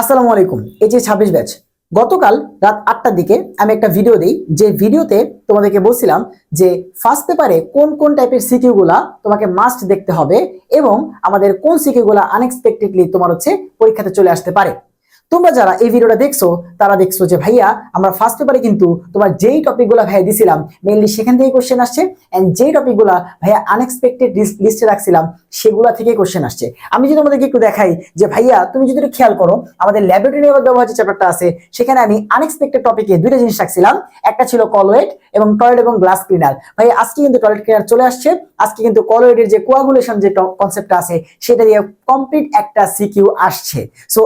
আসসালামু আলাইকুম। এই যে 26 ব্যাচ, গতকাল রাত 8টার দিকে আমি একটা ভিডিও দিই, যে ভিডিওতে তোমাদেরকে বলছিলাম যে ফার্স্ট পেপারে কোন কোন টাইপের সিকিউ গুলা তোমাকে মাস্ট দেখতে হবে এবং আমাদের কোন সিকিউ গুলা আনএক্সপেক্টেডলি তোমার পরীক্ষাতে চলে আসতে পারে। তোমরা যারা এই ভিডিওটা দেখছো তারা দেখছো যে ভাইয়া আমরা ফার্স্ট পেপারে কিন্তু তোমার যেই টপিকগুলো ভাইয়া দিছিলাম মেইনলি সেখান থেকে কোশ্চেন আসছে, এন্ড যেই টপিকগুলো ভাইয়া আনএক্সপেক্টেড লিস্টে রাখছিলাম সেগুলা থেকে কোশ্চেন আসছে। আমি যদি তোমাদেরকে একটু দেখাই যে ভাইয়া তুমি যদি একটু খেয়াল করো, আমাদের ল্যাবরেটরি ব্যবহার যে চ্যাপ্টারটা আছে সেখানে আমি আনএক্সপেক্টেড টপিকে দুইটা জিনিস রাখছিলাম, একটা ছিল কলওয়েট এবং টয়লেট এবং গ্লাস ক্লিনার। ভাইয়া আজকে কিন্তু টয়লেট ক্লিনার চলে আসছে, আজকে কিন্তু কলওয়েটের যে কোয়াগুলেশন যে কনসেপ্টটা আছে সেটা দিয়ে কমপ্লিট একটা সিকিউ আসছে। সো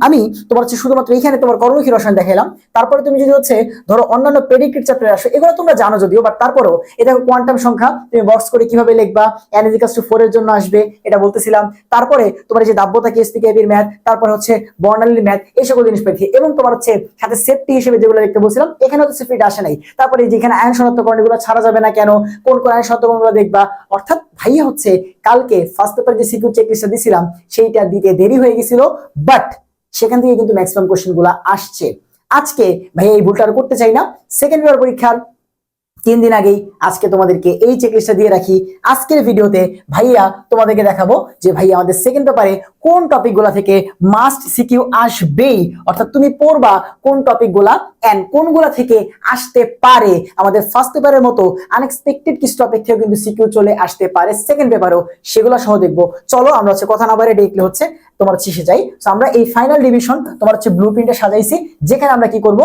আমি তোমার শুধুমাত্র এখানে তোমার কর্মক্ষী রসায়ন দেখাইলাম। তারপরে তুমি যদি ধরো অন্যান্য প্রেডিক্টেড চ্যাপ্টারে আসো, এগুলো তোমরা জানো যদিও, বাট তারপরেও এটা কোয়ান্টাম সংখ্যা তুমি বক্স করে কিভাবে লিখবা, n = 4 এর জন্য আসবে এটা বলতেছিলাম। তারপরে তোমার যে দাব্যতা কেএসপি ম্যাথ, তারপরে বর্ণালীর ম্যাথ, এই সকল জিনিস পেয়েছি এবং তোমার সাথে সেফটি হিসেবে যেগুলো দেখতে বলছিলাম এখানে সেফটিটা আসে নাই। তারপরে যেখানে আয়ন শনাক্তকরণ এগুলো ছাড়া যাবে না কেন, কোন কোন আয়ন শনাক্তকরণগুলো দেখবা। অর্থাৎ ভাইয়া কালকে ফার্স্ট পেপার যে সিকিউ চেকলিস্টটা দিছিলাম সেইটা দিতে দেরি হয়ে গেছিল, বাট সেখান থেকে কিন্তু ম্যাক্সিমাম কোশ্চেন গুলা আসছে। আজকে ভাইয়া এই ভুলটা আর করতে চাই না। সেকেন্ড পেপার পরীক্ষার 3 দিন আগেই আজকে তোমাদেরকে এই চেকলিস্টটা দিয়ে রাখি। আজকের ভিডিওতে ভাইয়া তোমাদেরকে দেখাবো যে ভাইয়া আমাদের সেকেন্ড পেপারে কোন টপিকগুলা থেকে মাস্ট সিকিউ আসবেই, অর্থাৎ তুমি পড়বা কোন টপিকগুলা এন্ড কোনগুলা থেকে আসতে পারে। আমাদের ফার্স্ট পেপারের মতো আনএক্সপেক্টেড কিছু টপিক থেকে কিন্তু সিকিউ চলে আসতে পারে সেকেন্ড পেপারেও, সেগুলো সহ দেখবো। চলো আমরা কথা না বাড়ে দেখলে তোমার শেষে যাই। তো আমরা এই ফাইনাল ডিভিশন তোমার ব্লুপ্রিন্টে সাজাইছি, যেখানে আমরা কি করব,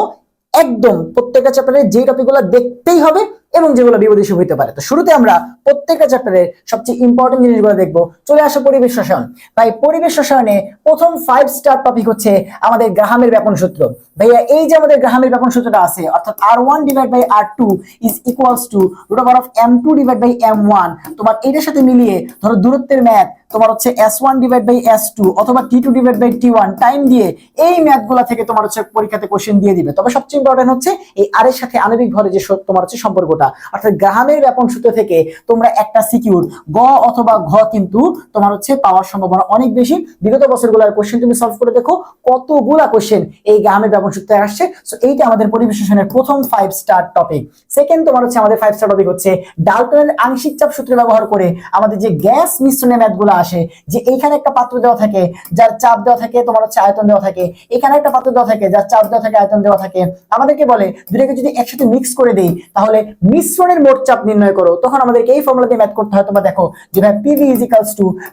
একদম প্রত্যেকটা চ্যাপ্টারে যে টপিকগুলো দেখতেই হবে এবং যেগুলো বিপদীয় হইতে পারে। তো শুরুতে আমরা প্রত্যেকটা চ্যাপ্টারের সবচেয়ে ইম্পর্টেন্ট জিনিসগুলো দেখবো। চলে আসো পরিবেশ রসায়ন। ভাই পরিবেশ রসায়নে প্রথম 5 স্টার টপিক হচ্ছে আমাদের গ্রাহামের ব্যাপন সূত্র। ভাইয়া এই যে আমাদের গ্রাহামের ব্যাপন সূত্রটা আছে, অর্থাৎ R1/R2 is equals to √M2/M1। তোমার এটার সাথে মিলিয়ে ধরো দূরত্বের ম্যাথ তোমার S1/S2 অথবা T2/T1 টাইম দিয়ে এই ম্যাথগুলা থেকে তোমার পরীক্ষাতে কোশ্চেন দিয়ে দিবে। তবে সবচেয়ে ইম্পর্টেন্ট এই আর এর সাথে আণবিক ভরের যে তোমার সম্পর্কটা, অর্থাৎ গ্রাহামের ব্যাপন সূত্র থেকে তোমরা একটা সিকিউর গ অথবা ঘ কিন্তু তোমার পাওয়ার সম্ভাবনা অনেক বেশি। বিগত বছরগুলোর কোশ্চেন তুমি সলভ করে দেখো কতগুলা কোশ্চেন এই গ্রাহামের ব্যাপন সূত্রে আসছে। সো এইটা আমাদের পরিবেশ রসায়নের প্রথম 5 স্টার টপিক। সেকেন্ড তোমার আমাদের 5 স্টার টপিক হচ্ছে ডাল্টনের আংশিক চাপ সূত্র ব্যবহার করে আমাদের যে গ্যাস মিশ্রণের ম্যাথগুলো আসে, যে এইখানে একটা পাত্র দেওয়া থাকে যার চাপ দেওয়া থাকে তোমার আয়তন দেওয়া থাকে, এখানে একটা পাত্র দেওয়া থাকে যার চাপ দেওয়া থাকে আয়তন দেওয়া থাকে। আমাদেরকে বলে দুটোকে যদি একসাথে মিক্স করে দেই তাহলে মিশ্রণের মোট চাপ নির্ণয় করো, তখন আমাদেরকে এই ফর্মুলা দিয়ে ম্যাথ করতে হয়। তোমরা দেখো যে ভাই PV =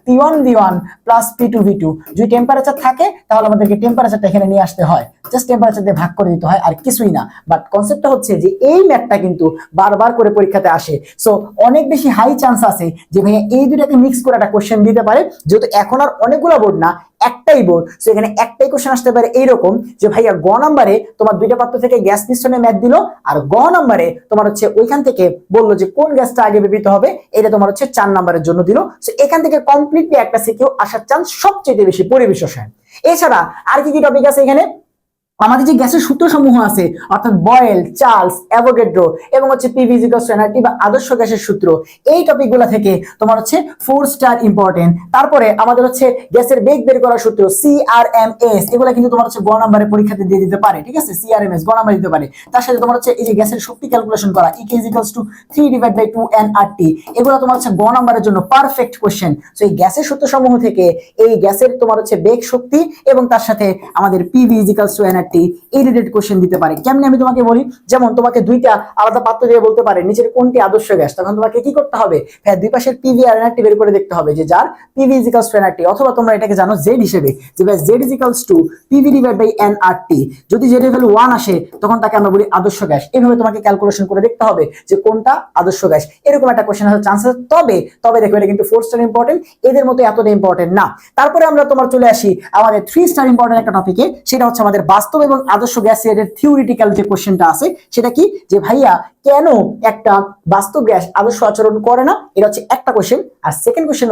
P1V1 + P2V2। যদি টেম্পারেচার থাকে তাহলে আমাদেরকে টেম্পারেচারটা এখানে নিয়ে আসতে হয়, জাস্ট টেম্পারেচার দিয়ে ভাগ করে দিতে হয়, আর কিছুই না। বাট কনসেপ্টটা হচ্ছে যে এই ম্যাথটা কিন্তু বারবার করে পরীক্ষাতে আসে। সো অনেক বেশি হাই চান্স আছে যে ভাইয়া এই দুটাকে মিক্স করে একটা কোশ্চেন দিতে পারে, যেহেতু এখন আর অনেকগুলো বোর্ড না, একটাই বোর্ড। সো এখানে একটাই কোশ্চেন আসতে পারে এইরকম যে ভাইয়া গ নাম্বারে তোমার দুইটা পাত্র থেকে গ্যাস মিশ্রণে ম্যাথ দিল, আর গ নাম্বারে তোমার ওইখান থেকে বললো যে কোন গ্যাসটা আগে ব্যবহৃত হবে, এটা তোমার 4 নাম্বারের জন্য দিল। সো এখান থেকে কমপ্লিটলি একটা সিকিউ আসার চান্স সবচেয়ে বেশি পরিবেশ রসায়ন। এছাড়া আর কি কি টপিক আছে এখানে, আমাদের যে গ্যাসের সূত্র সমূহ আছে, অর্থাৎ বয়েল, চার্লস, অ্যাভোগাড্রো এবং PV = NRT বা আদর্শ গ্যাসের সূত্র, এই টপিকগুলো থেকে তোমার 4 স্টার ইম্পর্টেন্ট। তারপরে আমাদের গ্যাসের বেগ বের করার সূত্র CRMS, এগুলো কিন্তু তোমার গ নাম্বারে পরীক্ষাতে দিয়ে দিতে পারে, ঠিক আছে, CRMS গ নাম্বারে দিতে পারে। তার সাথে তোমার এই যে গ্যাসের শক্তি ক্যালকুলেশন করা EK = 3/2 nRT, এগুলো তোমার গ নাম্বারের জন্য পারফেক্ট কোশ্চেন। সো এই গ্যাসের সূত্র সমূহ থেকে এই গ্যাসের তোমার বেগ শক্তি এবং তার সাথে আমাদের PV = NRT এই রিলেটেড কোশ্চেন দিতে পারে। কেমনে আমি তোমাকে বলি, যেমন তোমাকে দুইটা আলাদা পাত্র দিয়ে বলতে পারে নিচের কোনটি আদর্শ গ্যাস, তখন তোমাকে কি করতে হবে, হ্যাঁ দুই পাশের PV আর NRT বের করে দেখতে হবে যে যার PV = NRT, অথবা তোমরা এটাকে জানো Z হিসেবে যে Z = PV/NRT। যদি Z এর ভ্যালু 1 আসে তখন তাকে আমরা বলি আদর্শ গ্যাস। এইভাবে তোমাকে ক্যালকুলেশন করে দেখতে হবে যে কোনটা আদর্শ গ্যাস, এরকম একটা কোশ্চেন আসার চান্স আছে। তবে দেখো এটা কিন্তু 4 স্টার ইম্পর্টেন্ট, এদের মতো এতটা ইম্পর্টেন্ট না। তারপরে আমরা তোমার চলে আসি আমাদের 3 স্টার ইম্পর্টেন্ট একটা টপিকে, সেটা হচ্ছে আমাদের বাস্তব এবং আদর্শ গ্যাস এর থিওরিটিক্যাল যে কোশ্চেনটা আছে সেটা কি, যে ভাইয়া কেন একটা বাস্তব গ্যাস আদর্শ আচরণ করে না, এটা একটা কোশ্চেন। আর সেকেন্ড কোশ্চেন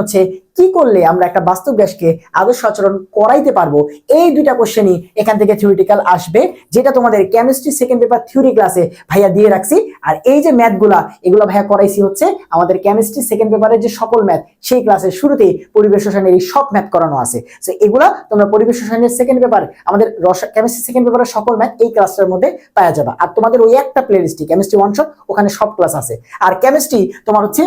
কি করলে আমরা একটা বাস্তব গ্যাসকে আদর্শ আচরণ করাইতে পারবো, এই দুইটা কোশ্চেনই এখান থেকে থিওরিটিক্যাল আসবে, যেটা তোমাদের কেমিস্ট্রি সেকেন্ড পেপার থিওরি ক্লাসে ভাইয়া দিয়ে রাখছি। আর এই যে ম্যাথগুলা এগুলো ভাইয়া করাইছি হচ্ছে আমাদের কেমিস্ট্রি সেকেন্ড পেপারের যে সকল ম্যাথ সেই ক্লাসের শুরুতেই পরিবেশ রসায়নের এই সব ম্যাথ করানো আছে। তো এগুলা তোমরা পরিবেশ রসায়নের সেকেন্ড পেপার আমাদের কেমিস্ট্রি সেকেন্ড পেপারের সকল ম্যাথ এই ক্লাসটার মধ্যে পাওয়া যাবে। আর তোমাদের ওই একটা প্লেলিস্টে কেমিস্ট্রি ওয়ান শট, ওখানে সব ক্লাস আছে। আর কেমিস্ট্রি তোমার হচ্ছে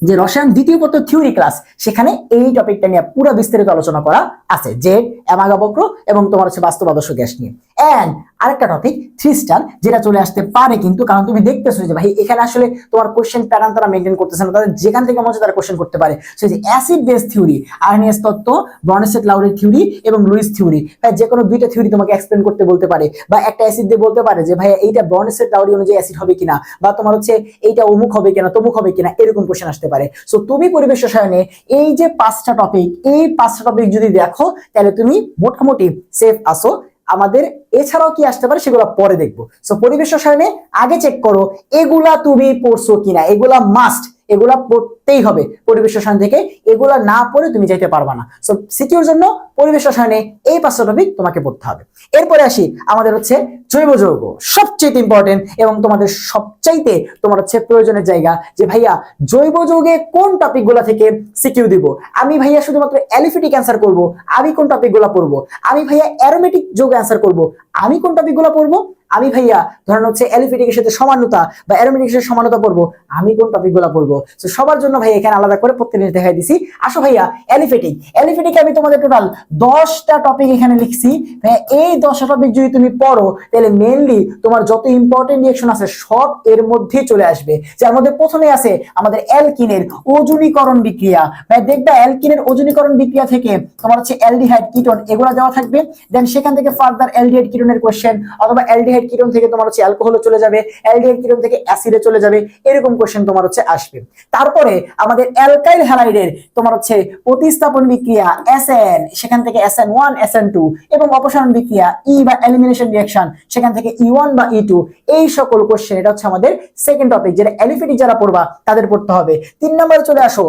যে রসায়ন দ্বিতীয় পত্র থিওরি ক্লাস, সেখানে এই টপিকটা নিয়ে পুরো বিস্তারিত আলোচনা করা আছে, জেড, অ্যামাগা বক্র এবং তোমার হচ্ছে বাস্তব আদর্শ গ্যাস নিয়ে। এন্ড আরেকটা টপিক 3 স্টার, যেটা চলে আসতে পারে কিন্তু, কারণ তুমি দেখতেছো যে ভাই এখানে আসলে তোমার কোশ্চেন প্যাটার্ন তারা মেইনটেইন করতেছে না, তাদের যেখান থেকে মনে হচ্ছে তারা কোশ্চেন করতে পারে। সেই যে অ্যাসিড বেস থিওরি, আর্নিয়াস তত্ত্ব, ব্রনস্টেড লাউরের থিওরি এবং লুইস থিওরি, ভাই যে কোনো দুইটা থিওরি তোমাকে এক্সপ্লেন করতে বলতে পারে, বা একটা অ্যাসিড দিয়ে বলতে পারে যে ভাই এইটা ব্রনস্টেড লাউরি অনুযায়ী অ্যাসিড হবে কিনা, বা তোমার হচ্ছে এইটা অমুক হবে কিনা তমুক হবে কিনা, এরকম কোশ্চেন আসতে পারে। সো তুমি পরিবেশ রসায়নে এই যে 5টা টপিক, এই 5টা টপিক যদি দেখো তাহলে তুমি মোটামুটি সেফ আসো। আমাদের এছাড়াও কি আসতে পারে সেগুলো পরে দেখবো। সো পরিবেশ রসায়নে আগে চেক করো এগুলা তুমি পড়ছো কিনা, এগুলা মাস্ট, এগুলা পড়তেই হবে পরিবেশ রসায়ন থেকে, এগুলা না পড়ে তুমি যাইতে পারবা না। সো সিকিউর জন্য পরিবেশ রসায়নে এই 5টা টপিক তোমাকে পড়তে হবে। এরপরে আসি আমাদের হচ্ছে জৈব যৌগ, সবচেয়ে ইম্পর্টেন্ট এবং তোমাদের সবচাইতে তোমার হচ্ছে প্রয়োজনের জায়গা, যে ভাইয়া জৈব যৌগে কোন টপিকগুলো থেকে সিকিউ দিব। আমি ভাইয়া শুধুমাত্র অ্যালিফেটিক অ্যান্সার করব, আমি কোন টপিকগুলো পড়বো। আমি ভাইয়া অ্যারোমেটিক যৌগ অ্যান্সার করব, আমি কোন টপিকগুলো পড়বো। আমি ভাইয়া ধরেন হচ্ছে অ্যালিফেটিকের সাথে সমানতা বা অ্যারোমেটিকের সাথে সমানতা পড়বো, আমি কোন টপিকগুলো পড়বো। তো সবার জন্য ভাই এখানে আলাদা করে প্রত্যেক জিনিস দেখাই দিছি। আসো ভাইয়া অ্যালিফেটিকে আমি তোমাদের টোটাল 10টা টপিক এখানে লিখছি। ভাইয়া এই 10টা টপিক যদি তুমি পড়ো তাহলে মেইনলি তোমার যত ইম্পর্টেন্ট রিঅ্যাকশন আছে সব এর মধ্যেই চলে আসবে। যার মধ্যে প্রথমে আছে আমাদের অ্যালকিনের ওজনীকরণ বিক্রিয়া। ভাই দেখবা অ্যালকিনের ওজনীকরণ বিক্রিয়া থেকে তোমার হচ্ছে অ্যালডিহাইড কিটোন এগুলো দেওয়া থাকবে, দেন সেখান থেকে ফার্দার অ্যালডিহাইড কিটোনের কোশ্চেন, অথবা অ্যালডিহাইড কিটোন থেকে তোমার হচ্ছে অ্যালকোহলে চলে যাবে, অ্যালডিহাইড কিটোন থেকে অ্যাসিডে চলে যাবে, এরকম কোশ্চেন তোমার হচ্ছে আসবে। তারপরে আমাদের অ্যালকাইল হ্যালাইডের তোমার হচ্ছে প্রতিস্থাপন বিক্রিয়া এসএন, সেখান থেকে SN1 SN2, এবং অপসারণ বিক্রিয়া ই বা এলিমিনেশন রিঅ্যাকশন, সেখান থেকে E1 বা E2, এই সকল কোশ্চেন এটা হচ্ছে আমাদের সেকেন্ড টপিক, যেটা অ্যালিফেটিক যারা পড়বা তাদের পড়তে হবে। 3 নম্বরে চলে আসো,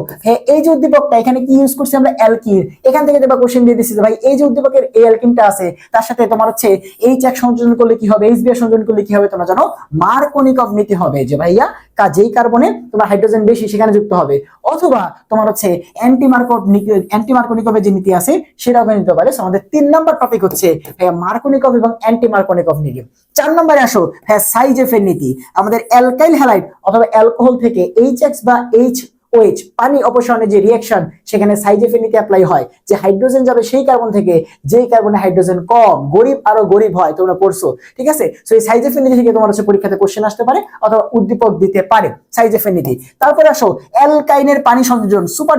এই যে উদ্দীপকটা এখানে কি ইউজ করছি আমরা, অ্যালকিন, এখান থেকে দেখবা কোশ্চেন দিয়ে দিচ্ছি ভাই এই যে উদ্দীপকের এই অ্যালকিনটা আছে তার সাথে তোমার হচ্ছে H1 সংযোজন করলে কি হবে, HBr সংযোজন করলে কি হবে, তোমরা জানো মার্কোনিকভ নীতি হবে, যে ভাইয়া যেই কার্বনে তোমার হাইড্রোজেন বেশি সেখানে যুক্ত হবে, অথবা তোমার হচ্ছে অ্যান্টি মার্কোনিকভের যে নীতি আছে সেটাও নিতে পারে। আমাদের 3 নাম্বার টপিক হচ্ছে মার্কোনিকভ এবং অ্যান্টি মার্কোনিকভ নীতি। 4 নম্বরে আসো সাইজেফ এর নীতি, আমাদের অ্যালকাইল হ্যালাইড অথবা অ্যালকোহল থেকে HX বা OH পানি অপসারণের যে রিঅ্যাকশন, সেখানে সাইজেফের নীতি অ্যাপ্লাই হয়, যে হাইড্রোজেন যাবে সেই কার্বন থেকে যেই কার্বনে হাইড্রোজেন কম, গরিব আরো গরিব হয়, তোমরা পড়ছো, ঠিক আছে। সো এই সাইজেফের নীতি থেকে তোমার হচ্ছে পরীক্ষাতে কোশ্চেন আসতে পারে অথবা উদ্দীপক দিতে পারে সাইজেফের নীতি। তারপরে আসো অ্যালকাইনের পানি সংযোজন, সুপার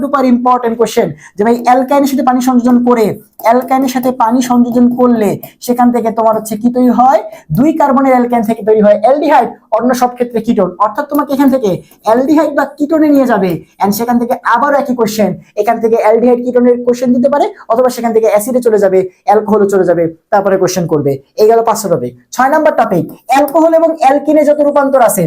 ডুপার ইম্পর্টেন্ট কোশ্চেন, যে ভাই অ্যালকাইনের সাথে পানি সংযোজন করে, অ্যালকাইনের সাথে পানি সংযোজন করলে সেখান থেকে তোমার হচ্ছে কি তৈরি হয়, 2 কার্বনের অ্যালকাইন থেকে তৈরি হয় অ্যালডিহাইড, অন্য সব ক্ষেত্রে কিটোন, অর্থাৎ তোমাকে এখান থেকে অ্যালডিহাইড বা কিটোনে নিয়ে যাবে, এন্ড সেখান থেকে আবার একই কোশ্চেন, এখান থেকে অ্যালডিহাইড কিটোনের কোশ্চেন দিতে পারে, অথবা সেখান থেকে অ্যাসিডে চলে যাবে, অ্যালকোহলে চলে যাবে, তারপরে কোশ্চেন করবে। এই গেল 5টা টপিক। 6 নাম্বার টপিক অ্যালকোহল এবং অ্যালকিনে যত রূপান্তর আছে,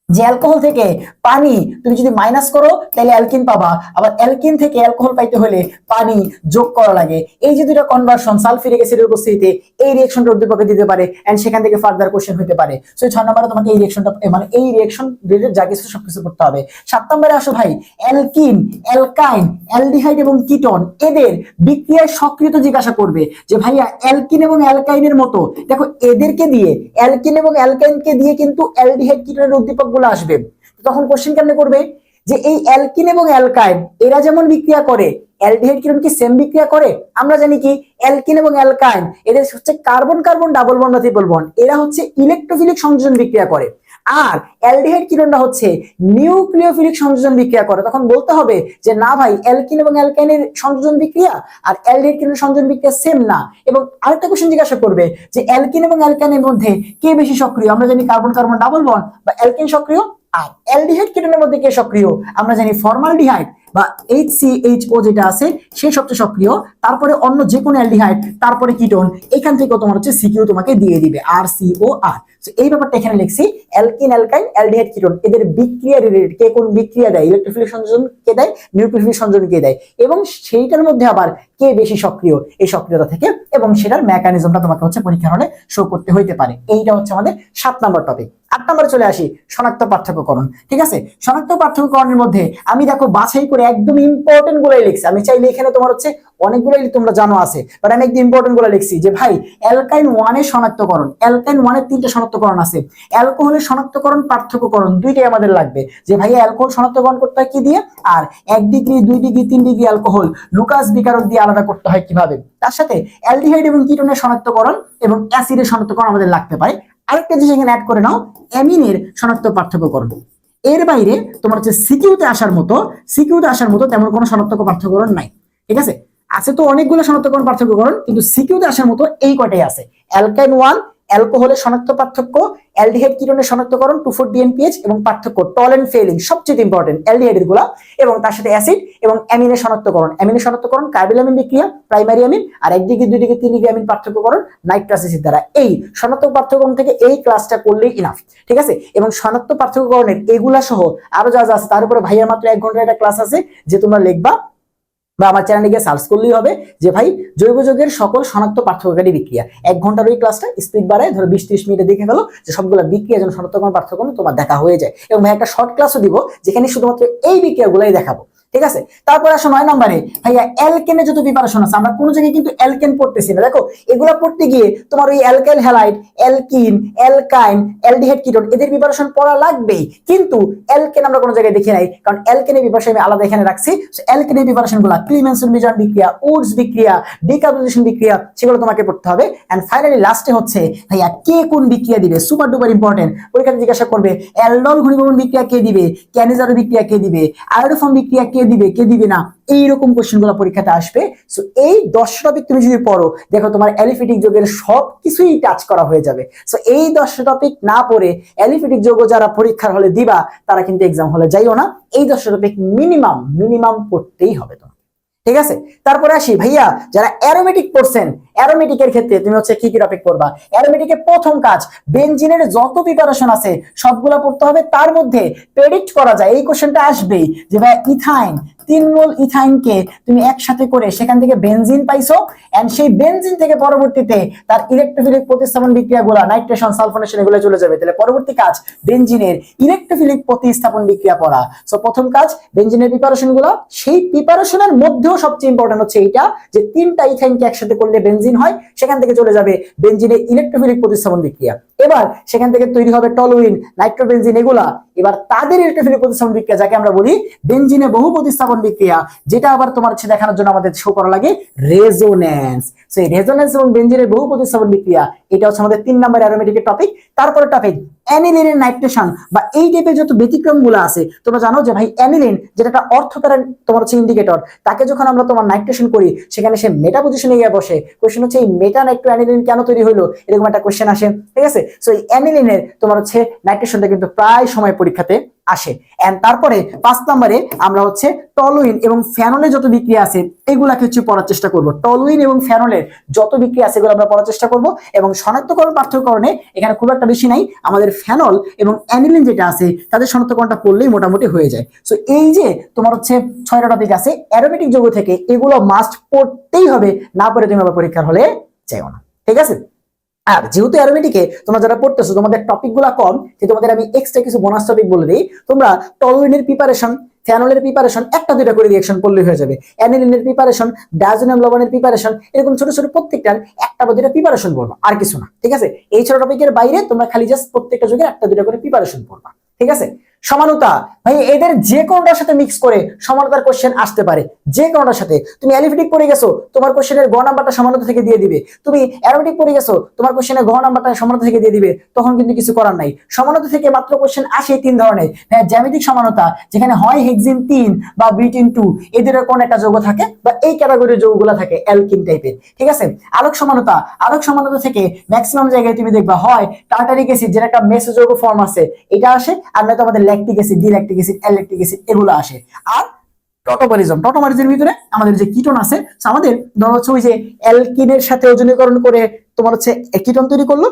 যে অ্যালকোহল থেকে পানি তুমি যদি মাইনাস করো তাহলে অ্যালকিন পাবা, আবার অ্যালকিন থেকে অ্যালকোহল পাইতে হলে পানি যোগ করা লাগে। এই যে দুটো কনভার্সন সালফিউরিক অ্যাসিডের উপস্থিতিতে এই রিঅ্যাকশনটা উদ্দীপকে দিতে পারে, এন্ড সেখান থেকে ফার্দার কোশ্চেন হতে পারে। সো 6 নম্বরে তোমাকে এই রিঅ্যাকশনটা মানে এই রিঅ্যাকশন রিলেটেড যা কিছু সবকিছু করতে হবে। 7 নম্বরে আসো ভাই অ্যালকিন, অ্যালকাইন, অ্যালডিহাইড এবং কিটোন এদের বিক্রিয়ায় সক্রিয়তা জিজ্ঞাসা করবে, যে ভাইয়া অ্যালকিন এবং অ্যালকাইনের মতো দেখো এদেরকে দিয়ে, অ্যালকিন এবং অ্যালকাইনকে দিয়ে কিন্তু অ্যালডিহাইড কিটোনের উদ্দীপক আসবে। তখন কোশ্চেন কেমনে করবে, যে এই অ্যালকিন এবং অ্যালকাইন এরা যেমন বিক্রিয়া করে, অ্যালডিহাইড কিটোন কি সেম বিক্রিয়া করে? আমরা জানি কি অ্যালকিন এবং অ্যালকাইন এদের হচ্ছে কার্বন কার্বন ডাবল বন্ড বা ট্রিপল বন্ড, এরা হচ্ছে ইলেকট্রোফিলিক সংযোজন বিক্রিয়া করে, আর অ্যালডিহাইড কিটোনটা হচ্ছে নিউক্লিওফিলিক সংযোজন বিক্রিয়া করে। তখন বলতে হবে যে না ভাই অ্যালকিন এবং অ্যালকাইনের সংযোজন বিক্রিয়া আর অ্যালডিহাইড কিটোনের সংযোজন বিক্রিয়া সেম না। এবং আরেকটা কোশ্চেন জিজ্ঞাসা করবে যে অ্যালকিন এবং অ্যালকাইনের মধ্যে কে বেশি সক্রিয়? আমরা জানি কার্বন কার্বন ডাবল বন্ড বা অ্যালকিন সক্রিয়, আর অ্যালডিহাইড কিটোনের মধ্যে কে সক্রিয়? আমরা জানি ফর্মালডিহাইড বা HCHO যেটা আছে সেই সবচেয়ে সক্রিয়, তারপরে অন্য যে কোনো অ্যালডিহাইড, তারপরে কিটোন, এখান থেকে তোমার হচ্ছে সিকিউ তোমাকে দিয়ে দিবে RCOR। তো এই ব্যাপারটা এখানে লিখছি, অ্যালকিন, অ্যালকাইন, অ্যালডিহাইড, কিটোন এদের বিক্রিয়া রিলেটেড, কে কোন বিক্রিয়া দেয়, ইলেকট্রোফিলিক সংযোজন কে দেয়, নিউক্লিওফিলিক সংযোজন কে দেয়, এবং সেইটার মধ্যে আবার কে বেশি সক্রিয় এই সক্রিয়তা থেকে, এবং সেটার মেকানিজমটা তোমাকে হচ্ছে পরীক্ষার হলে শো করতে হইতে পারে। এইটা হচ্ছে আমাদের 7 নম্বর টপিক। 8 নম্বরে চলে আসি, শনাক্ত পার্থক্যকরণ। ঠিক আছে, শনাক্ত পার্থক্যকরণের মধ্যে আমি দেখো বাছাই করে একদম ইম্পর্টেন্ট গুলাই লিখছি। আমি চাইলে এখানে তোমার হচ্ছে অনেকগুলাই তোমরা জানো আছে, বাট আমি একদম ইম্পর্টেন্ট গুলো লিখছি যে ভাই অ্যালকাইন 1 এর শনাক্তকরণ, অ্যালকাইন 1 এর 3টা শনাক্তকরণ আছে, অ্যালকোহলের শনাক্তকরণ পার্থক্যকরণ দুইটাই আমাদের লাগবে। যে ভাই অ্যালকোহল শনাক্তকরণ করতে হয় কি দিয়ে, আর 1 degree 2 degree 3 degree alcohol Lucas বিকারক দিয়ে আলাদা করতে হয় কিভাবে, তার সাথে অ্যালডিহাইড এবং কিটোনের শনাক্তকরণ এবং অ্যাসিডের শনাক্তকরণ আমাদের লাগতে পারে। আরেকটা জিনিস এখানে অ্যাড করে নাও, অ্যামিনের শনাক্ত পার্থক্যকরণ। এর বাইরে তোমার হচ্ছে সিকিউতে আসার মতো তেমন কোনো শনাক্তক পার্থক্যকরণ নাই। ঠিক আছে, আছে তো অনেকগুলো শনাক্তকরণ পার্থক্যকরণ, কিন্তু সিকিউতে আসার মতো এই কয়টাই আছে। অ্যালকাইন 1 অ্যালকোহলের শনাক্ত পার্থক্য, অ্যালডিহাইড কিটোনের শনাক্তকরণ 2,4-DNPH এবং পার্থক্য টল এন্ড ফেলিং সবচেয়ে ইম্পর্টেন্ট অ্যালডিহাইডের গুলা, এবং তার সাথে অ্যাসিড এবং অ্যামিনের শনাক্তকরণ কার্বইলামিন বিক্রিয়া প্রাইমারি অ্যামিন, আর 1 ডিগ্রি 2 ডিগ্রি 3 ডিগ্রি অ্যামিন পার্থক্যকরণ নাইট্রাস অ্যাসিড দ্বারা। এই শনাক্তক পার্থক্যকরণ থেকে এই ক্লাসটা করলেই ইনাফ। ঠিক আছে, এবং শনাক্ত পার্থক্যকরণের এগুলা সহ আরো যা যা আছে তার উপরে ভাইয়ার মাত্র 1 ঘন্টার একটা ক্লাস আছে, যে তোমরা লিখবা বা আমার চ্যানেলে গিয়ে সার্চ করলেই হবে যে ভাই জৈব যৌগের সকল শনাক্ত পার্থক্যকারী বিক্রিয়া। 1 ঘন্টার ওই ক্লাসটা স্পিড বাড়ায় ধরো 20-30 মিনিটে দেখে ফেলো, যে সবগুলো বিক্রিয়া যেন শনাক্তকরণ পার্থক্য তোমার দেখা হয়ে যায়। এবং ভাই একটা শর্ট ক্লাসও দিব যেখানে শুধুমাত্র এই বিক্রিয়াগুলাই দেখাবো। ঠিক আছে, তারপর আসো 9 নম্বরে, ভাইয়া অ্যালকেনের যত প্রিপারেশন আছে, আমরা কোনো জায়গায় কিন্তু অ্যালকেন পড়তেছি না। দেখো এগুলা পড়তে গিয়ে তোমার ওই alkyl halide, alkyne, অ্যালকাইন, aldehyde, ketone এদের প্রিপারেশন পড়া লাগবেই, কিন্তু অ্যালকেন আমরা কোনো জায়গায় দেখি নাই, কারণ অ্যালকেনের প্রিপারেশন আমি আলাদা এখানে রাখছি। অ্যালকেনের প্রিপারেশন গুলা ক্লিমেনসন মিজান বিক্রিয়া, উডস বিক্রিয়া, ডিকার্বনাইজেশন বিক্রিয়া, সেগুলো তোমাকে পড়তে হবে। এন্ড ফাইনালি লাস্টে হচ্ছে ভাইয়া কে কোন বিক্রিয়া দিবে, সুপার ডুপার ইম্পর্টেন্ট। পরীক্ষাতে জিজ্ঞাসা করবে অ্যালডল ঘনীভবন বিক্রিয়া কে দিবে, ক্যানিজারো বিক্রিয়া কে দিবে, আয়োডোফর্ম বিক্রিয়া কে দিবে না, এইরকম কোশ্চেন গুলো পরীক্ষাতে আসবে। সো এই 10 টপিক তুমি যদি পড়ো, দেখো তোমার অ্যালিফেটিক যৌগের সবকিছুই টাচ করা হয়ে যাবে। সো এই 10 টপিক না পড়ে অ্যালিফেটিক যৌগ যারা পরীক্ষার হলে দিবা, তারা কিন্তু এক্সাম হলে যাইও না। এই 10 টপিক মিনিমাম পড়তেই হবে তোমার। ঠিক আছে, তারপরে আসি ভাইয়া যারা অ্যারোমেটিক পড়ছেন, অ্যারোমেটিকের ক্ষেত্রে তুমি হচ্ছে কি কি টপিক পড়বা। অ্যারোমেটিকের প্রথম কাজ, বেনজিনের যত প্রিপারেশন আছে সবগুলা পড়তে হবে। তার মধ্যে প্রেডিক্ট করা যায়, এই কোশ্চেনটা আসবেই যে ভাই ইথাইন 3 মোল ইথাইনকে তুমি একসাথে করে সেখান থেকে বেনজিন পাইছো, এন্ড সেই বেনজিন থেকে পরবর্তীতে তার ইলেকট্রোফিলিক প্রতিস্থাপন বিক্রিয়াগুলো নাইট্রেশন সালফোনেশন এগুলো চলে যাবে। তাহলে পরবর্তী কাজ বেনজিনের ইলেকট্রোফিলিক প্রতিস্থাপন বিক্রিয়া পড়া। সো প্রথম কাজ বেনজিনের প্রিপারেশন গুলো, সেই প্রিপারেশনের মধ্যেও সবচেয়ে ইম্পর্টেন্ট হচ্ছে এইটা যে 3টা ইথাইনকে একসাথে করলে বেনজিন হয়, সেখান থেকে চলে যাবে বেনজিনের ইলেকট্রোফিলিক প্রতিস্থাপন বিক্রিয়া। এবার সেখান থেকে তৈরি হবে টলুইন, নাইট্রোবেনজিন এগুলা। এবার তাদের ইলেকট্রোফিলিক প্রতিস্থাপন বিক্রিয়া, যাকে আমরা বলি বেনজিনে বহু প্রতিস্থাপন বিক্রিয়া, যেটা আবার তোমার হচ্ছে দেখানোর জন্য আমাদের শো করা লাগে রেজোন্যান্স। সেই রেজোন্যান্স এবং বেনজিনের বহু প্রতিস্থাপন বিক্রিয়া, এটা হচ্ছে আমাদের 3 নম্বর অ্যারোমেটিকের টপিক। তারপরে টপিক অ্যানিলিনের নাইট্রেশন বা এই টাইপের যত ব্যতিক্রম গুলো আছে। তোমরা জানো যে ভাই অ্যানিলিন যেটা একটা অর্থোপ্যারান তোমার হচ্ছে ইন্ডিকেটর, তাকে যখন আমরা তোমার নাইট্রেশন করি সেখানে সে মেটা পজিশনে গিয়ে বসে। কোশ্চেন হচ্ছে এই মেটা নাইট্রো অ্যানিলিন কেন তৈরি হলো, এরকম একটা কোশ্চেন আসে। ঠিক আছে, সো এই অ্যানিলিনের তোমার হচ্ছে নাইট্রেশনটা কিন্তু প্রায় সময় পরীক্ষাতে আসে। এন্ড তারপরে 5 নম্বরে আমরা হচ্ছে টলুইন এবং ফেনলের যত বিক্রিয়া আছে এগুলাকে হচ্ছে পড়ার চেষ্টা করব। টলুইন এবং ফেনলের যত বিক্রিয়া আছে এগুলো আমরা পড়ার চেষ্টা করব। এবং শনাক্তকরণ পার্থক্যকরণে এখানে খুব একটা বেশি নাই, আমাদের ফেনল এবং অ্যানিলিন যেটা আছে তাদের শনাক্তকরণটা পড়লেই মোটামুটি হয়ে যায়। সো এই যে তোমার হচ্ছে 6টা টপিক আছে অ্যারোমেটিক যৌগ থেকে, এগুলো মাস্ট পড়তেই হবে, না পড়ে তুমি আবার পরীক্ষার হলে যাও না। ঠিক আছে, আর যেহেতু অ্যারোমেটিকে তোমরা যারা পড়তেছো তোমাদের টপিক গুলা কম, যে তোমাদের আমি এক্সট্রা কিছু বোনাস টপিক বলে দিই। তোমরা টলুইনের প্রিপারেশন, ফেনলের প্রিপারেশন একটা দুইটা করে রিঅ্যাকশন করলেই হয়ে যাবে। অ্যানিলিনের প্রিপারেশন, ডায়াজোনিয়াম লবণের প্রিপারেশন, এরকম ছোট ছোট প্রত্যেকটার একটা বা দুইটা প্রিপারেশন পড়বা, আর কিছু না। ঠিক আছে, এই ছোট টপিকের বাইরে তোমরা খালি জাস্ট প্রত্যেকটা যুগে একটা দুইটা করে প্রিপারেশন পড়বা। ঠিক আছে, সমানতা ভাই এদের যে কোনটার সাথে মিক্স করে সমানতার কোশ্চেন আসতে পারে। যে কোনটার সাথে তুমি অ্যালিফেটিক পড়ে গেছো, তোমার কোশ্চেনের গ নাম্বারটা সমানতা থেকে দিয়ে দিবে। তুমি অ্যারোমেটিক পড়ে গেছো, তোমার কোশ্চেনের গ নাম্বারটা সমানতা থেকে দিয়ে দিবে। তখন কিন্তু কিছু করার নাই। সমানতা থেকে মাত্র কোশ্চেন আসে 3 ধরনের। হ্যাঁ, জ্যামিতিক সমানতা, যেখানে হয় হেক্সিন 3 বা বিউটিন 2 এদের কোন একটা যৌগ থাকে, বা এই ক্যাটাগরির যৌগগুলো থাকে অ্যালকিন টাইপের। ঠিক আছে, আলোক সমানতা, আলোক সমানতা থেকে ম্যাক্সিমাম জায়গায় তুমি দেখবা হয় টার্টারিক অ্যাসিড যেটা একটা মেসো যৌগ ফর্ম আছে এটা আসে, আর নয়তো আমাদের ল্যাকটিক অ্যাসিড, ডিল্যাকটিক অ্যাসিড, অ্যালেকটিক অ্যাসিড এগুলো আসে। আর টোটোমারিজমের ভিতরে আমাদের যে কিটোন আছে, আমাদের ধরো হচ্ছে ওই যে অ্যালকিনের সাথে ওজনীকরণ করে তোমার হচ্ছে কিটোন তৈরি করলো,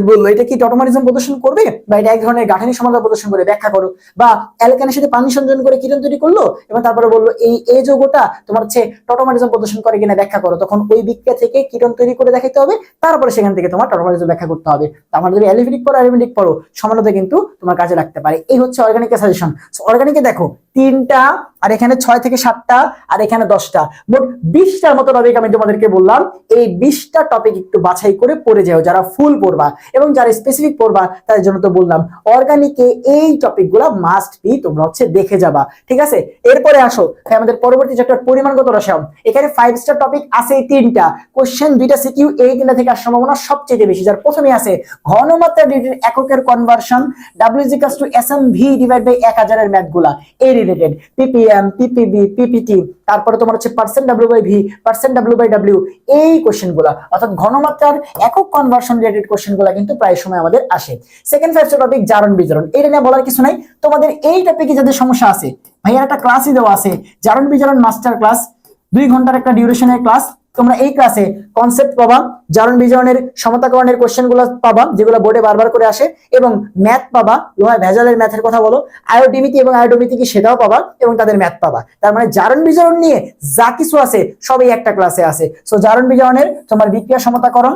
বললো এটা কি টটোমারিজম প্রদর্শন করবে, বা এটা এক ধরনের গাঠনিক সমাধান প্রদর্শন করে ব্যাখ্যা করো, বা অ্যালকানের সাথে পানি সংযোজন করে কিরণ তৈরি করলো এবং তারপরে বললো এই যৌগটা তোমার হচ্ছে টটোমারিজম প্রদর্শন করে কিনা ব্যাখ্যা করো, তখন ওই বিক্রিয়া থেকে কিরণ তৈরি করে দেখাতে হবে, তারপরে সেখান থেকে তোমার টটোমারিজম ব্যাখ্যা করতে হবে। আমার যদি অ্যালিফেটিক পড়ো অ্যালিফেটিক পড়ো সমানতা কিন্তু তোমার কাজে লাগতে পারে। এই হচ্ছে অর্গানিকের সাজেশন। অর্গানিকে দেখো 3টা, আর এখানে 6 থেকে 7টা, আর এখানে 10টা, মোট 20টার মতো টপিক আমি তোমাদেরকে বললাম। এই 20টা টপিক একটু বাছাই করে পড়ে যাও যারা ফুল পড়বা, এবং যারা স্পেসিফিক পড়বা তাদের জন্য তো বললাম অর্গানিকে এই টপিকগুলো মাস্ট বি তোমরা হচ্ছে দেখে যাবা, ঠিক আছে। এরপরে আসো আমাদের পরবর্তী চ্যাপ্টার পরিমাণগত রসায়ন। এখানে 5 স্টার টপিক আছে 3টা, কোশ্চেন 2টা সিকিউ, এই 3টা থেকে আসার সম্ভাবনা সবচেয়ে বেশি। যার প্রথমে আছে ঘনমাত্রা ডিগ্রির এককের কনভার্সন, W=SMV ডিভাইড বাই 1000 এর ম্যাথগুলা এই রিলেটেড, ppm, ppb, ppt, তারপরে তোমার হচ্ছে %w/v, %w/w, এই কোশ্চেনগুলা অর্থাৎ ঘনমাত্রার একক কনভার্সন রিলেটেড কোশ্চেনগুলা কিন্তু প্রায় সময় আমাদের আসে। সেকেন্ড 5 স্টার টপিক জারণ বিজারণ, এটা নিয়ে বলার কিছু নাই। তোমাদের এই টপিকে যাদের সমস্যা আছে, ভাইয়া একটা ক্লাসই দেওয়া আছে জারণ বিজারণ মাস্টার ক্লাস, 2 ঘন্টার একটা ডিউরেশনের ক্লাস। তোমরা এই ক্লাসে কনসেপ্ট পাবা, জারণ বিজারণের সমতাকরণের কোশ্চেনগুলো পাবা যেগুলো বোর্ডে বারবার করে আসে, এবং ম্যাথ পাবা, লোহা ভেজালের ম্যাথের কথা বলো, আয়োডিমিতি এবং আয়োডোমিতি কি সেটাও পাবা, এবং তাদের ম্যাথ পাবা। তার মানে জারণ বিজারণ নিয়ে যা কিছু আছে সবই একটা ক্লাসে আছে। সো জারণ বিজারণের তোমার বিক্রিয়া সমতাকরণ,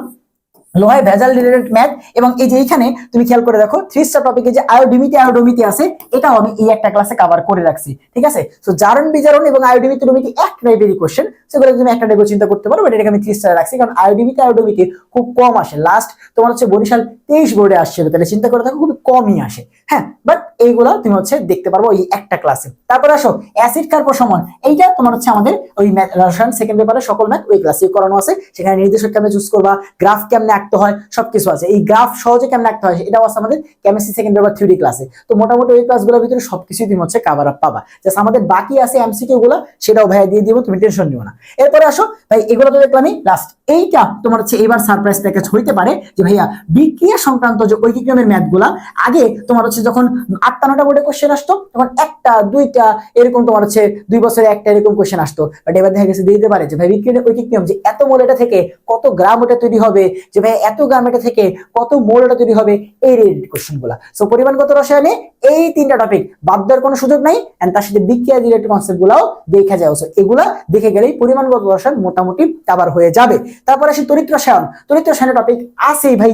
লোহায় ভেজাল রিলেটেড ম্যাথ, এবং এই যে এইখানে তুমি খেয়াল করে দেখো 3 স্টার টপিকে যে আয়োডিমিতি আছে এটাও আমি এই একটা ক্লাসে কভার করে রাখছি, ঠিক আছে। সো জারণ বিজারণ এবং আয়োডিমিতি এক টাইপেরই কোশ্চেন, সেগুলো তুমি একটা টাইপে চিন্তা করতে পারো, এটাকে আমি 3 স্টার রাখছি কারণ আয়োডিমিতি খুব কম আসে। লাস্ট তোমার হচ্ছে বরিশাল 23 বোর্ডে আসছিল, তাহলে চিন্তা করে দেখো খুব কমই আসে, হ্যাঁ। বাট এইগুলা তুমি হচ্ছে দেখতে পারবো এই একটা ক্লাসে। তারপর আসো অ্যাসিড কার প্রশমন, এইটা তোমার হচ্ছে আমাদের ওই রসায়ন সেকেন্ড পেপারে সকল ম্যাথ ওই ক্লাসে করানো আছে। সেখানে নির্দেশক কেমনে চুজ করবা, গ্রাফ কেমনে আঁকতে হয়, সবকিছু আছে। এই গ্রাফ সহজে কেমনে আঁকতে হয় এটাও আছে আমাদের কেমিস্ট্রি সেকেন্ড পেপার থিওরি ক্লাসে। তো মোটামুটি ওই ক্লাসগুলোর ভিতরে সবকিছু তুমি হচ্ছে কভার আপ পাবা। জাস্ট আমাদের বাকি আছে এমসিকিউ গুলো, সেটাও ভাইয়া দিয়ে দিব, তুমি টেনশন নিও না। এরপরে আসো ভাই, এগুলো তো দেখলামই। লাস্ট এইটা তোমার হচ্ছে এবার সারপ্রাইজ প্যাকেজ হইতে পারে যে ভাইয়া বিক্রিয়া সংক্রান্ত যে ঐকিক নিয়মের ম্যাথগুলা আগে তোমার হচ্ছে যখন 8টা-9টা বোর্ডে কোশ্চেন আসতো তখন 1টা 2টা এরকম তোমার হচ্ছে 2 বছরে একটা এরকম কোশ্চেন আসতো। বাট এবার দেখা গেছে দিতে পারে যে ভাই বিক্রিয়ার ঐকিক নিয়ম যে এত মোল এটা থেকে কত গ্রাম ওটা তৈরি হবে, যে ভাই এত গ্রাম এটা থেকে কত মোল এটা তৈরি হবে, এই রিলেটেড কোশ্চেনগুলা। সো পরিমাণগত রসায়নে এই 3টা টপিক বাদ দেওয়ার কোনো সুযোগ নাই, এন্ড তার সাথে বিক্রিয়া রিলেটেড কনসেপ্টগুলোও দেখা যায়। সো এগুলা দেখে গেলেই পরিমাণগত রসায়ন মোটামুটি কভার হয়ে যাবে। তারপর আসি তড়িৎ রসায়ন। তড়িৎ রসায়নের টপিক আছেই ভাই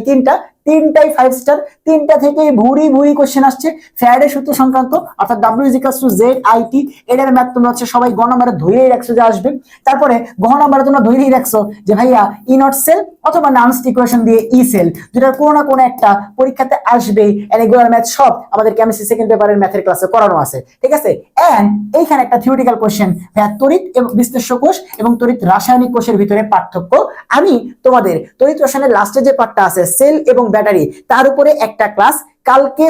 3টাই 5 স্টার, 3টা থেকে ভুরি কোশ্চেন আসছে। ফ্যারাডের সূত্র সংক্রান্ত অর্থাৎ W=ZIT, এটার ম্যাথ তোমরা হচ্ছে সবাই গ নাম্বারে ধরেই রাখছো যে আসবে। তারপরে গ নাম্বারে তোমরা ধরেই রাখছো যে ভাইয়া ই নট সেল অথবা নার্নস্ট ইকুয়েশন দিয়ে ই সেল, যেটার কোনো না কোনো একটা পরীক্ষাতে আসবেই। রেগুলার ম্যাথ সব আমাদের কেমিস্ট্রি সেকেন্ড পেপারের ম্যাথের ক্লাসে করানো আছে, ঠিক আছে। এন্ড এইখানে একটা থিওরিটিক্যাল কোশ্চেন, তড়িৎ এবং বিশ্লেষ্য কোষ এবং তড়িৎ রাসায়নিক কোষের ভিতরে পার্থক্য। আমি তোমাদের তড়িৎ রসায়নের লাস্টে যে পার্টটা আছে সেল এবং ব্যাটারি, তার উপরে একটা ক্লাস কালকে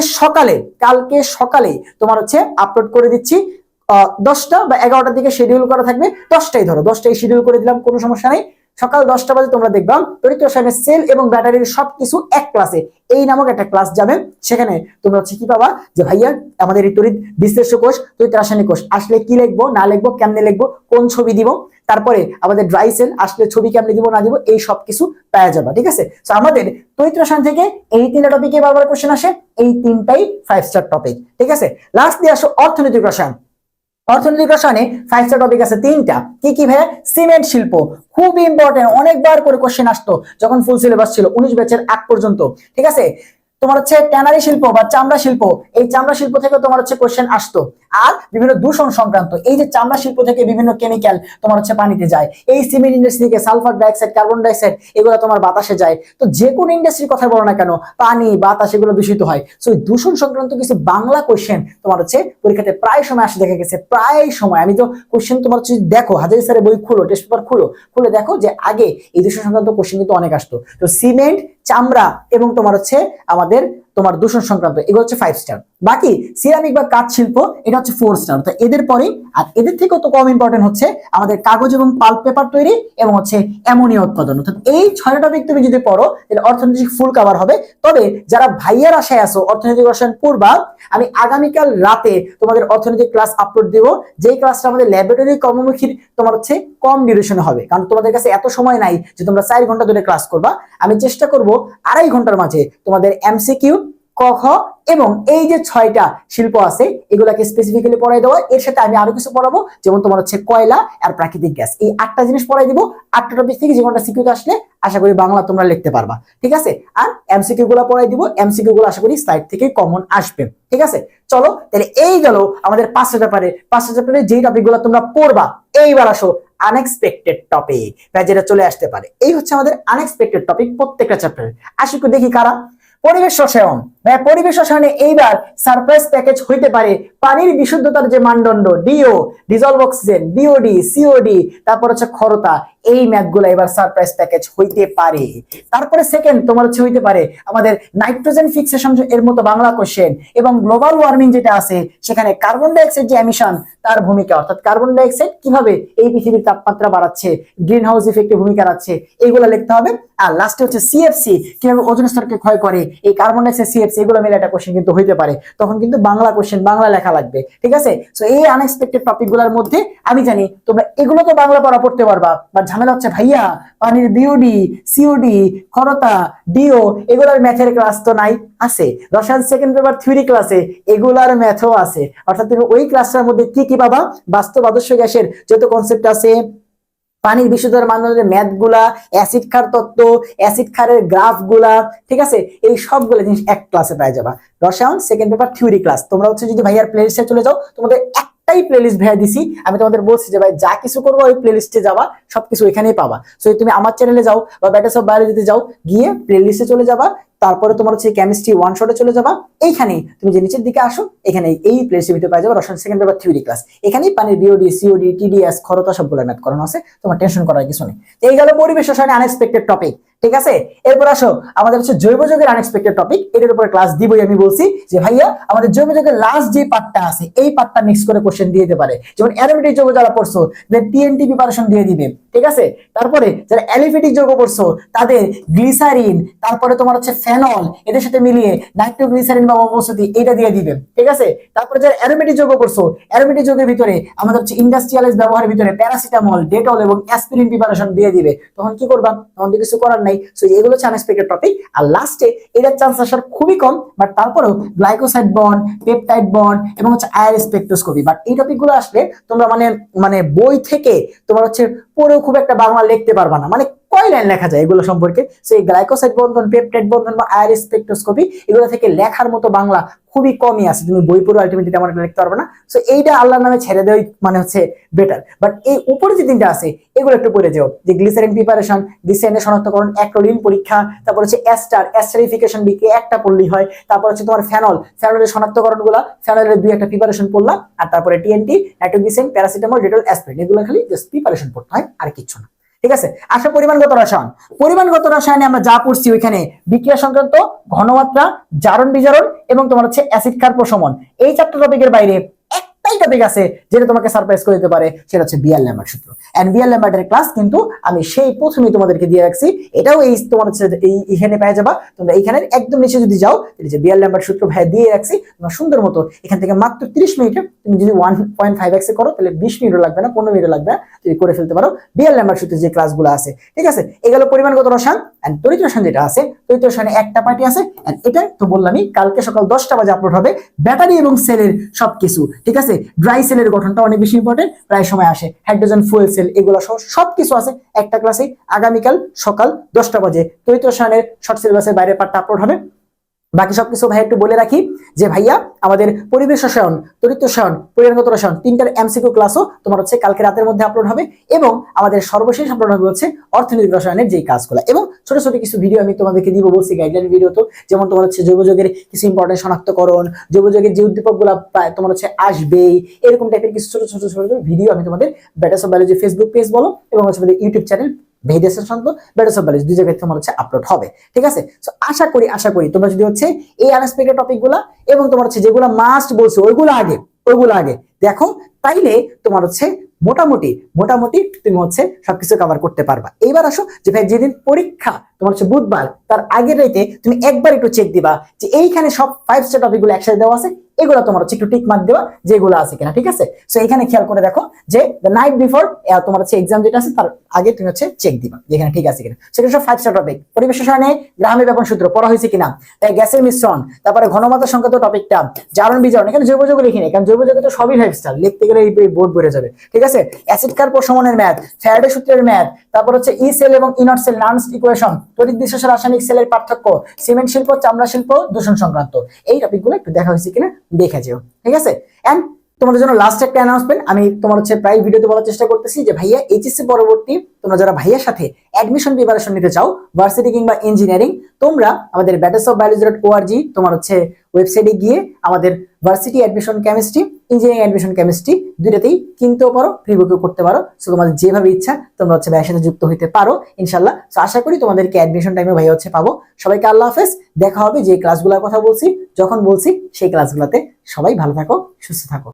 সকালে তোমার হচ্ছে আপলোড করে দিচ্ছি। 10টা বা 11টার দিকে শিডিউল করা থাকবে, 10টাই ধরো, 10টাই শিডিউল করে দিলাম, কোনো সমস্যা নেই। সকাল 10টা বাজে তোমরা দেখবা তড়িৎ রসায়নের সেল এবং ব্যাটারির সবকিছু এক ক্লাসে এই নামক একটা ক্লাস যাবে। সেখানে তোমরা হচ্ছে কি পাবা যে ভাইয়া আমাদের এই তড়িৎ বিশ্লেষ্য কোষ, তড়িৎ রাসায়নিক কোষ আসলে কি লিখবো না লিখবো, কেমনে লিখবো, কোন ছবি দিব, তারপরে আমাদের ড্রাই সেল আসলে ছবি কেমনে দিব না দিব, এই সব কিছু পাওয়া যাবে, ঠিক আছে। তো আমাদের তড়িৎ রসায়ন থেকে এই 3টা টপিকে বারবার কোশ্চেন আসে, এই 3টাই 5 স্টার টপিক, ঠিক আছে। লাস্ট দিয়ে আসো অর্থনৈতিক রসায়ন। অর্থনৈতিক রসায়নে 5 স্টার টপিক আছে 3টা। কি ভাইয়া? সিমেন্ট শিল্প, খুব ইম্পর্টেন্ট, অনেকবার করে কোশ্চেন আসতো যখন ফুল সিলেবাস ছিল 19 ব্যাচের আগ পর্যন্ত, ঠিক আছে। তোমার হচ্ছে ট্যানারি শিল্প বা চামড়া শিল্প, এই চামড়া শিল্প থেকে তোমার হচ্ছে কোশ্চেন আসতো। আর বিভিন্ন দূষণ সংক্রান্ত, এই যে চামড়া শিল্প থেকে বিভিন্ন কেমিক্যাল তোমার হচ্ছে পানিতে যায়, এই সিমেন্ট ইন্ডাস্ট্রি থেকে সালফার ডাইঅক্সাইড, কার্বন ডাইঅক্সাইড এগুলো তোমার বাতাসে যায়। তো যে কোনো ইন্ডাস্ট্রির কথা বলো না কেন, পানি বাতাস এগুলো দূষিত হয়। সো এই দূষণ সংক্রান্ত কিছু বাংলা কোশ্চেন তোমার হচ্ছে পরীক্ষাতে প্রায় সময় আসে, দেখা গেছে প্রায় সময়। আমি তো কোশ্চেন তোমার হচ্ছে দেখো, হাজারি স্যারের বই খুলো, টেস্ট পেপার খুলে দেখো যে আগে এই দূষণ সংক্রান্ত কোশ্চেন কিন্তু অনেক আসতো। তো সিমেন্ট, চামড়া এবং তোমার হচ্ছে আমাদের তোমার দূষণ সংক্রান্ত, এগুলো হচ্ছে 5 স্টার। বাকি সিরামিক বা কাঠ শিল্প এটা হচ্ছে 4 স্টার। তো এদের পরে আর এদের থেকেও তো কম ইম্পর্টেন্ট হচ্ছে আমাদের কাগজ এবং পাল্প পেপার তৈরি এবং হচ্ছে অ্যামোনিয়া উৎপাদন। অর্থাৎ এই 6টা টপিক তুমি যদি পড়ো তাহলে অর্থনৈতিক ফুল কভার হবে। তবে যারা ভাইয়ার আশায় আসো অর্থনৈতিক রসায়ন পড়বা, আমি আগামীকাল রাতে তোমাদের অর্থনৈতিক ক্লাস আপলোড দিব, যেই ক্লাসটা আমাদের ল্যাবরেটরি কর্মমুখী তোমার হচ্ছে কম ডিউরেশনে হবে, কারণ তোমাদের কাছে এত সময় নাই যে তোমরা 4 ঘন্টা ধরে ক্লাস করবা। আমি চেষ্টা করব 2.5 ঘন্টার মাঝে তোমাদের এমসিকিউ, ক খ এবং এই যে 6টা শিল্প আছে এগুলাকে স্পেসিফিক্যালি পড়াই দেওয়া। এর সাথে আমি আরো কিছু পড়াবো, যেমন তোমার হচ্ছে কয়লা আর প্রাকৃতিক গ্যাস, এই 8টা জিনিস পড়াই দিব। 8টা টপিক থেকে যে কোনটা সিকিউ আসলে আশা করি বাংলা তোমরা লিখতে পারবা, ঠিক আছে। আর এমসিকিউ গুলো পড়াই দিব, এমসিকিউ গুলো আশা করি সাইড থেকে কমন আসবে, ঠিক আছে। চলো তাহলে এই গেল আমাদের 5টা চ্যাপ্টারে। 5টা চ্যাপ্টারে যেই টপিক গুলো তোমরা পড়বা, এইবার আসো আনএক্সপেক্টেড টপিক, যেটা চলে আসতে পারে। এই হচ্ছে আমাদের আনএক্সপেক্টেড টপিক প্রত্যেকটা চ্যাপ্টারে। আসি একটু দেখি কারা। পরিবেশ রসায়ন, পরিবেশ রসায়নে এইবার সারপ্রাইজ প্যাকেজ হইতে পারে পানির বিশুদ্ধতার যে মানদণ্ড, DO dissolved oxygen, BOD, COD, তারপর হচ্ছে ক্ষরতা, এই ম্যাথগুলো এবার সারপ্রাইজ প্যাকেজ হইতে পারে। তারপরে সেকেন্ড তোমার হচ্ছে হইতে পারে আমাদের নাইট্রোজেন ফিক্সেশন এর মতো বাংলা কোশ্চেন, এবং গ্লোবাল ওয়ার্মিং যেটা আছে সেখানে কার্বন ডাইঅক্সাইড যে এমিশন তার ভূমিকা, অর্থাৎ কার্বন ডাইঅক্সাইড কিভাবে এই পৃথিবীর তাপমাত্রা বাড়াচ্ছে, গ্রিন হাউস ইফেক্টে ভূমিকা রাখছে, এইগুলো লিখতে হবে। আর লাস্টে হচ্ছে সিএফসি কিভাবে ওজোন স্তরকে ক্ষয় করে, এই কার্বন ডাইঅক্সাইড সিএফসি এগুলো মিলে একটা কোশ্চেন কিন্তু হইতে পারে। তখন কিন্তু বাংলা কোশ্চেন বাংলা লেখা লাগবে, ঠিক আছে। সো এই আনএক্সপেক্টেড টপিক গুলোর মধ্যে আমি জানি তোমরা এগুলো তো বাংলা পড়া পড়তে পারবা, বাট ঝামেলা হচ্ছে ভাইয়া পানির বিওডি, সিওডি, ক্ষরতা, ডিও এগুলোর ম্যাথের ক্লাস তো নাই। আছে রসায়ন সেকেন্ড পেপার থিওরি ক্লাসে এগুলার ম্যাথও আছে, অর্থাৎ তুমি ওই ক্লাসটার মধ্যে কি কি পাবা, বাস্তব আদর্শ গ্যাসের যত কনসেপ্ট আছে, পানির বিশুদ্ধতার মানদণ্ডের ম্যাথ গুলা, অ্যাসিড ক্ষার তত্ত্ব, অ্যাসিড ক্ষারের গ্রাফ গুলা, ঠিক আছে, এই সবগুলো জিনিস এক ক্লাসে পাই যাবা। রসায়ন সেকেন্ড পেপার থিওরি ক্লাস। তোমরা হচ্ছে যদি ভাইয়ার প্লেলিস্টে চলে যাও, তোমাদের একটাই প্লেলিস্ট ভাইয়া দিছি, আমি তোমাদের বলছি যে ভাই যা কিছু করবো ওই প্লেলিস্টে যাবা, সবকিছু এখানেই পাবা। সো তুমি আমার চ্যানেলে যাও বা ব্যাটার্স অফ বায়োলজিতে যাও, গিয়ে প্লেলিস্টে চলে যাবা, তারপরে তোমার হচ্ছে কেমিস্ট্রি ওয়ান শটে চলে যাবা। এইখানে তুমি যে নিচের দিকে আসো, এখানে এই প্লেলিস্টের ভিতরে পাই যাবে রসায়ন সেকেন্ড পেপার থিওরি ক্লাস। এখানেই পানির বিওডি, সিওডি, টিডিএস, ক্ষরতা সবগুলো ম্যাথ করানো আছে, তোমার টেনশন করার কিছু নেই। এই গেল পরিবেশ রসায়নে আনএক্সপেক্টেড টপিক, ঠিক আছে। এরপর আসো আমাদের হচ্ছে জৈব যৌগের আনএক্সপেক্টেড টপিক, এটার উপরে ক্লাস দিবই। আমি বলছি যে ভাইয়া আমাদের জৈব যৌগের লাস্ট যে পার্টটা আছে এই পার্টটা মিক্স করে কোশ্চেন দিয়ে দিতে পারে, যেমন অ্যারোমেটিক যৌগ যারা পড়ছো টিএনটি প্রিপারেশন দিয়ে দিবে, ঠিক আছে। তারপরে যারা অ্যালিফেটিক যৌগ পড়ছো তাদের গ্লিসারিন, তারপরে তোমার হচ্ছে ফেনল, এদের সাথে মিলিয়ে নাইট্রোগ্লিসারিন বা অবস্থিতি এটা দিয়ে দিবে, ঠিক আছে। তারপরে যারা অ্যারোমেটিক যৌগ পড়ছো, অ্যারোমেটিক যৌগের ভিতরে আমাদের হচ্ছে ইন্ডাস্ট্রিয়ালাইজ ব্যবহারের ভিতরে প্যারাসিটামল, ডেটল এবং অ্যাসপিরিন প্রিপারেশন দিয়ে দিবে। তখন কি করবা, তখন তো কিছু করার নাই। সো এগুলো হচ্ছে আনএক্সপেক্টেড টপিক। আর লাস্টে এটার চান্স আসার খুবই কম, বাট তারপরেও গ্লাইকোসাইড বন্ড, পেপটাইড বন্ড এবং হচ্ছে আয়ার স্পেকট্রোস্কোপি, বাট এই টপিকগুলো আসলে তোমরা মানে মানে বই থেকে তোমার হচ্ছে পড়েও খুব একটা বাংলা লিখতে পারবা না, মানে কয় লাইন লেখা যায় এগুলো সম্পর্কে। সেই গ্লাইকোসাইড বন্ধন, পেপটাইড বন্ধন বা আয়ার স্পেকট্রোস্কোপি এগুলো থেকে লেখার মতো বাংলা খুবই কমই আছে, তুমি বই পড়ে আলটিমেটলি তেমন একটা লিখতে পারবে না। সো এইটা আল্লাহর নামে ছেড়ে দেওয়াই মানে হচ্ছে বেটার। বাট এই উপরে যে তিনটা আছে এগুলো একটু পড়ে যাও, যে গ্লিসারিন প্রিপারেশন, গ্লিসারিনের শনাক্তকরণ, অ্যাক্রিলিন পরীক্ষা, তারপর হচ্ছে এস্টারিফিকেশন বিক্রিয়া একটা পড়লেই হয়, তারপর হচ্ছে তোমার ফেনল, ফেনলের শনাক্তকরণ গুলা, ফেনলের দুই একটা প্রিপারেশন পড়লাম, আর তারপরে TNT, nitroglycerine, paracetamol, Dettol, aspirin এগুলো খালি জাস্ট প্রিপারেশন পড়তে হয়, আর কিছু না, ঠিক আছে। আসলে পরিমাণগত রসায়ন, পরিমাণগত রসায়নে আমরা যা পড়ছি ওইখানে বিক্রিয়া সংক্রান্ত, ঘনমাত্রা, জারণ বিজারণ এবং তোমার হচ্ছে অ্যাসিড ক্ষার প্রশমন, এই চারটা টপিকের বাইরে একটাই টপিক আছে যেটা তোমাকে সারপ্রাইজ করে দিতে পারে, সেটা হচ্ছে বিয়ার-ল্যাম্বার্ট সূত্র। এন্ড বিয়ার-ল্যাম্বার্টের ক্লাস কিন্তু আমি সেই প্রথমেই তোমাদেরকে দিয়ে রাখছি, এটাও এই তোমার হচ্ছে এইখানে পেয়ে যাবা। তোমরা এইখানের একদম নিচে যদি যাও, যে বিয়ার-ল্যাম্বার্ট সূত্র ভাই দিয়ে রাখছি, তোমরা সুন্দর মতো এখান থেকে মাত্র 30 মিনিটে তুমি যদি 1.5x করো তাহলে 20 মিনিটও লাগবে না, 15 মিনিটও লাগবে না, যদি করে ফেলতে পারো বিয়ার-ল্যাম্বার্ট সূত্রের যে ক্লাসগুলো আছে, ঠিক আছে। এগুলো পরিমাণগত রসায়ন। এন্ড তড়িৎ রসায়ন যেটা আছে, তড়িৎ রসায়নে একটা পার্টি আছে, এন্ড এটা তো বললামই কালকে সকাল 10টা বাজে আপলোড হবে, ব্যাটারি এবং সেলের সবকিছু, ঠিক আছে। ড্রাই সেলের গঠনটা অনেক বেশি ইম্পর্টেন্ট, প্রায় সময় আসে, হাইড্রোজেন ফুয়েল সেল এগুলো সহ সবকিছু আছে একটা ক্লাসে। আগামীকাল সকাল 10টা বাজে তড়িৎ রসায়নের শর্ট সিলেবাসের বাইরে পার্টটা আপলোড হবে। বাকি সবকিছু ভাই একটু বলে রাখি যে ভাইয়া আমাদের পরিবেশ রসায়ন, তড়িৎ রসায়ন, পরিমাণগত রসায়ন তিনটার এমসিকিউ ক্লাসও তোমার হচ্ছে কালকে রাতের মধ্যে আপলোড হবে, এবং আমাদের সর্বশেষ আপলোড হবে হচ্ছে অর্থনৈতিক রসায়নের যেই কাজগুলো, এবং ছোট ছোট কিছু ভিডিও আমি তোমাদেরকে দিব বলছি গাইডলাইন ভিডিও, তো যেমন তোমার হচ্ছে জৈব যৌগের কিছু ইম্পর্টেন্ট শনাক্তকরণ, জৈব যৌগের যে উদ্দীপকগুলো তোমার হচ্ছে আসবেই, এরকম টাইপের কিছু ছোট ছোট ছোট ভিডিও আমি তোমাদের batters of biology Facebook page বলো এবং হচ্ছে আমাদের ইউটিউব চ্যানেল ভেহিদেস সংক্রান্ত ব্যাটার্স অফ বায়োলজি দুই জায়গায় তোমার হচ্ছে আপলোড হবে। ঠিক আছে, সো আশা করি তোমরা যদি হচ্ছে এই আনএক্সপেক্টেড টপিকগুলো এবং তোমার হচ্ছে যেগুলো মাস্ট বলছো ওইগুলো আগে দেখো, তাইলে তোমার হচ্ছে মোটামুটি তুমি হচ্ছে সবকিছু কভার করতে পারবা। এইবার আসো যে ভাই যেদিন পরীক্ষা তোমার হচ্ছে বুধবার, তার আগের রাতে তুমি একবার একটু চেক দিবা যে এইখানে সব 5 স্টার টপিকগুলো একসাথে দেওয়া আছে, এগুলো তোমার হচ্ছে একটু টিক মার্ক দেওয়া যেগুলো আছে কিনা। ঠিক আছে, সো এখানে খেয়াল করে দেখো যে দ্য নাইট বিফোর তোমার হচ্ছে এক্সাম যেটা আছে তার আগে তুমি হচ্ছে চেক দিবা যেখানে ঠিক আছে কিনা। সেটা সব 5 স্টার টপিক। পরিবেশ রসায়নে গ্রামীণ ব্যাপন সূত্র পড়া হয়েছে কিনা, তাই গ্যাসের মিশ্রণ, তারপরে ঘনমাত্রা সংক্রান্ত টপিকটা, জারণ বিজারণ, এখানে জৈব যৌগ লিখিনি কারণ জৈব যৌগ তো সবই 5 স্টার, লিখতে গেলে এই বোর্ড ভরে যাবে। ঠিক আছে, অ্যাসিড কার্ব প্রশমনের ম্যাথ, ফ্যারাডে সূত্রের ম্যাথ, তারপর হচ্ছে ই সেল এবং ইনট সেল নার্নস ইকুয়েশন, তড়িৎ বিশেষ রাসায়নিক সেলের পার্থক্য, সিমেন্ট শিল্প, চামড়া শিল্প, দূষণ সংক্রান্ত এই টপিকগুলো একটু দেখা হয়েছে কিনা দেখে যেও। ঠিক আছে, এন্ড তোমাদের জন্য লাস্ট একটা অ্যানাউন্সমেন্ট আমি তোমার হচ্ছে প্রায় ভিডিওতে বলার চেষ্টা করতেছি যে ভাইয়া এইচএসসি পরবর্তী তোমরা যারা ভাইয়ার সাথে অ্যাডমিশন প্রিপারেশন নিতে চাও ভার্সিটি কিংবা ইঞ্জিনিয়ারিং, তোমরা আমাদের battersofbiology.org তোমার হচ্ছে ওয়েবসাইটে গিয়ে আমাদের varsity admission chemistry, engineering admission chemistry দুইটাতেই কিনতেও পারো, প্রি বুকও করতে পারো। সো তোমাদের যেভাবে ইচ্ছা তোমরা হচ্ছে ভাইয়ের সাথে যুক্ত হইতে পারো ইনশাল্লাহ। সো আশা করি তোমাদেরকে অ্যাডমিশন টাইমে ভাইয়া হচ্ছে পাবো। সবাইকে আল্লাহ হাফেজ, দেখা হবে যে ক্লাসগুলোর কথা বলছি যখন বলছি সেই ক্লাসগুলোতে। সবাই ভালো থাকো, সুস্থ থাকো।